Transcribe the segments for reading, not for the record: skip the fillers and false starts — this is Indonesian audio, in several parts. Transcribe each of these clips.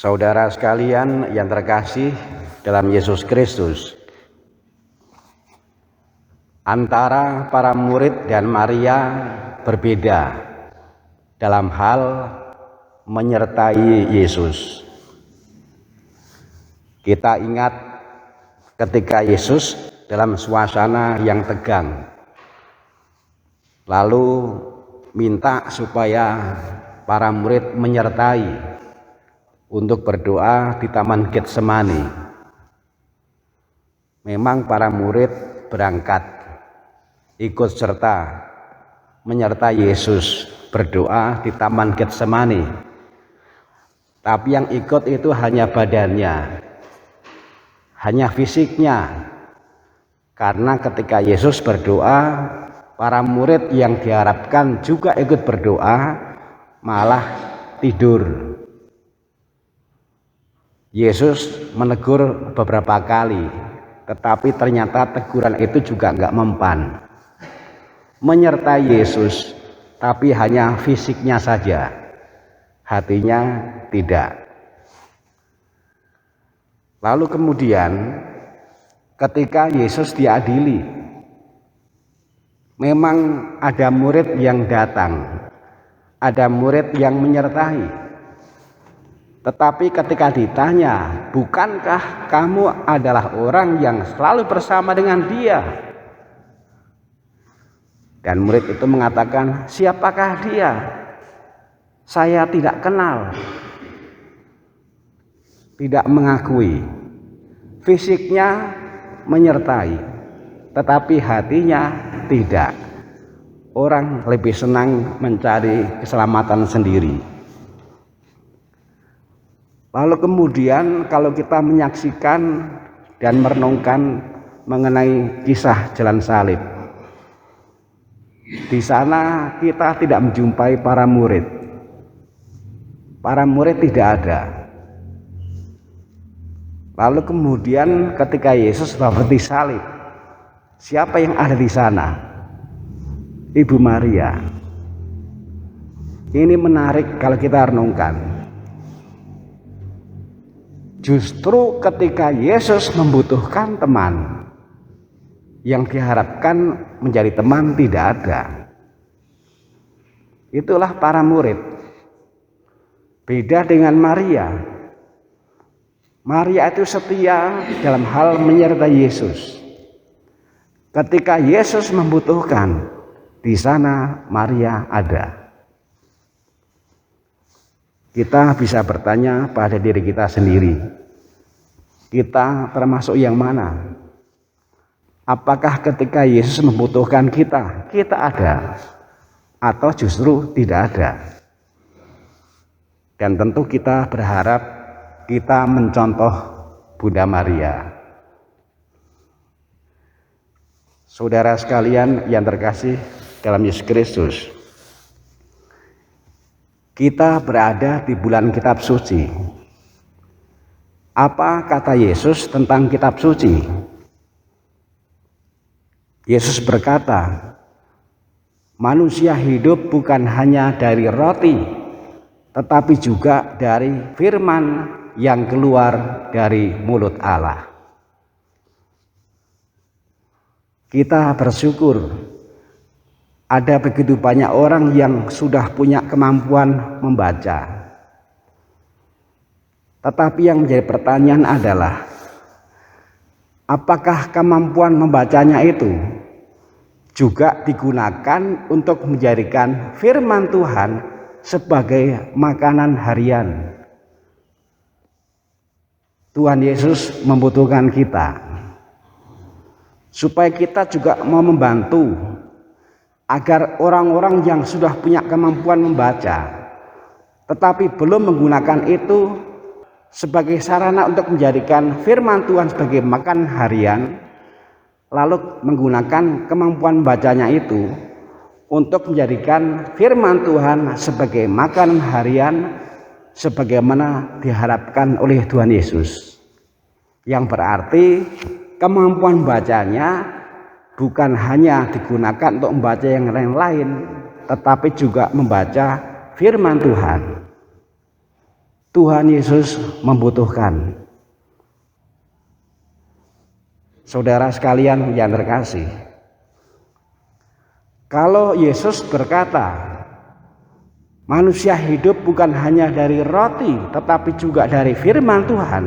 Saudara sekalian yang terkasih dalam Yesus Kristus, antara para murid dan Maria berbeda dalam hal menyertai Yesus. Kita ingat ketika Yesus dalam suasana yang tegang, lalu minta supaya para murid menyertai untuk berdoa di Taman Getsemani. Memang para murid berangkat ikut serta menyertai Yesus berdoa di Taman Getsemani. Tapi yang ikut itu hanya badannya, hanya fisiknya. Karena ketika Yesus berdoa, para murid yang diharapkan juga ikut berdoa malah tidur. Yesus menegur beberapa kali, tetapi ternyata teguran itu juga enggak mempan. Menyertai Yesus, tapi hanya fisiknya saja, hatinya tidak. Lalu kemudian ketika Yesus diadili, memang ada murid yang datang, ada murid yang menyertai. Tetapi ketika ditanya, bukankah kamu adalah orang yang selalu bersama dengan dia? Dan murid itu mengatakan, siapakah dia? Saya tidak kenal. Tidak mengakui. Fisiknya menyertai, tetapi hatinya tidak. Orang lebih senang mencari keselamatan sendiri. Lalu kemudian kalau kita menyaksikan dan merenungkan mengenai kisah jalan salib, di sana kita tidak menjumpai para murid. Para murid tidak ada. Lalu kemudian ketika Yesus sudah disalib, siapa yang ada di sana? Ibu Maria. Ini menarik kalau kita renungkan. Justru ketika Yesus membutuhkan teman, yang diharapkan menjadi teman tidak ada. Itulah para murid. Beda dengan Maria. Maria itu setia dalam hal menyertai Yesus. Ketika Yesus membutuhkan, di sana Maria ada. Kita bisa bertanya pada diri kita sendiri, kita termasuk yang mana? Apakah ketika Yesus membutuhkan kita, kita ada? Atau justru tidak ada? Dan tentu kita berharap kita mencontoh Bunda Maria. Saudara sekalian yang terkasih dalam Yesus Kristus, kita berada di bulan kitab suci. Apa kata Yesus tentang kitab suci? Yesus berkata, manusia hidup bukan hanya dari roti, tetapi juga dari firman yang keluar dari mulut Allah. Kita bersyukur ada begitu banyak orang yang sudah punya kemampuan membaca. Tetapi yang menjadi pertanyaan adalah, apakah kemampuan membacanya itu juga digunakan untuk menjadikan firman Tuhan sebagai makanan harian? Tuhan Yesus membutuhkan kita, supaya kita juga mau membantu agar orang-orang yang sudah punya kemampuan membaca tetapi belum menggunakan itu sebagai sarana untuk menjadikan firman Tuhan sebagai makan harian, lalu menggunakan kemampuan membacanya itu untuk menjadikan firman Tuhan sebagai makan harian sebagaimana diharapkan oleh Tuhan Yesus. Yang berarti kemampuan bacanya bukan hanya digunakan untuk membaca yang lain-lain, tetapi juga membaca firman Tuhan. Tuhan Yesus membutuhkan. Saudara sekalian yang terkasih, kalau Yesus berkata, manusia hidup bukan hanya dari roti, tetapi juga dari firman Tuhan,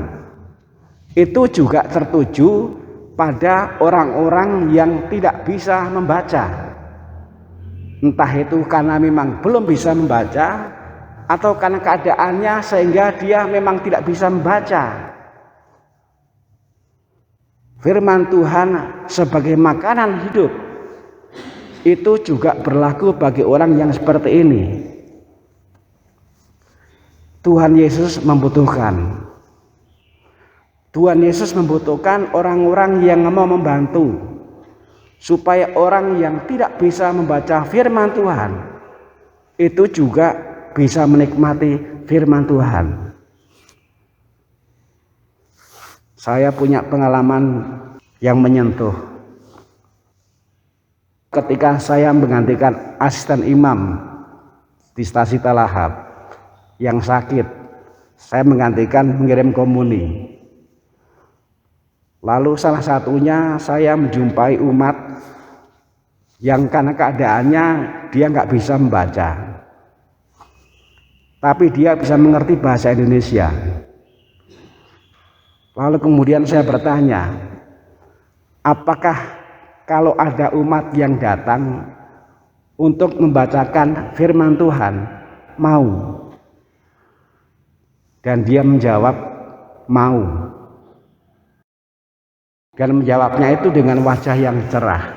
itu juga tertuju pada orang-orang yang tidak bisa membaca. Entah itu karena memang belum bisa membaca, atau karena keadaannya sehingga dia memang tidak bisa membaca. Firman Tuhan sebagai makanan hidup itu juga berlaku bagi orang yang seperti ini. Tuhan Yesus membutuhkan. Tuhan Yesus membutuhkan orang-orang yang mau membantu, supaya orang yang tidak bisa membaca firman Tuhan itu juga bisa menikmati firman Tuhan. Saya punya pengalaman yang menyentuh. Ketika saya menggantikan asisten imam di Stasi Talahap yang sakit, saya menggantikan mengirim komuni. Lalu salah satunya saya menjumpai umat yang karena keadaannya dia nggak bisa membaca, tapi dia bisa mengerti bahasa Indonesia. Lalu kemudian saya bertanya, apakah kalau ada umat yang datang untuk membacakan firman Tuhan, mau? Dan dia menjawab, mau. Dan menjawabnya itu dengan wajah yang cerah,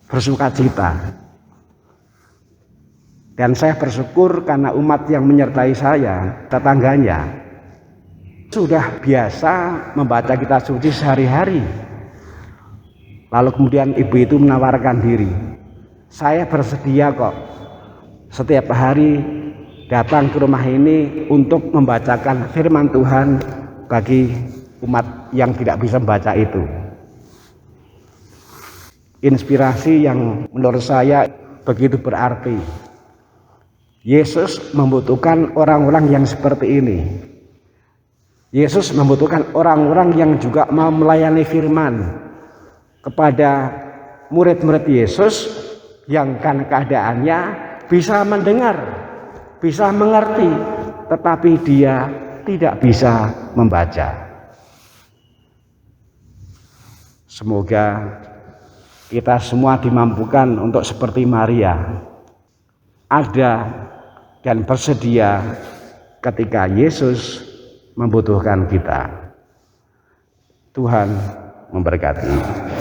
bersukacita. Dan saya bersyukur karena umat yang menyertai saya, tetangganya, sudah biasa membaca kitab suci sehari-hari. Lalu kemudian ibu itu menawarkan diri, saya bersedia kok setiap hari datang ke rumah ini untuk membacakan firman Tuhan bagi umat yang tidak bisa membaca itu. Inspirasi yang menurut saya begitu berarti. Yesus membutuhkan orang-orang yang seperti ini. Yesus membutuhkan orang-orang yang juga mau melayani firman kepada murid-murid Yesus yang kan keadaannya bisa mendengar, bisa mengerti, tetapi dia tidak bisa membaca. Semoga kita semua dimampukan untuk seperti Maria, ada dan bersedia ketika Yesus membutuhkan kita. Tuhan memberkati.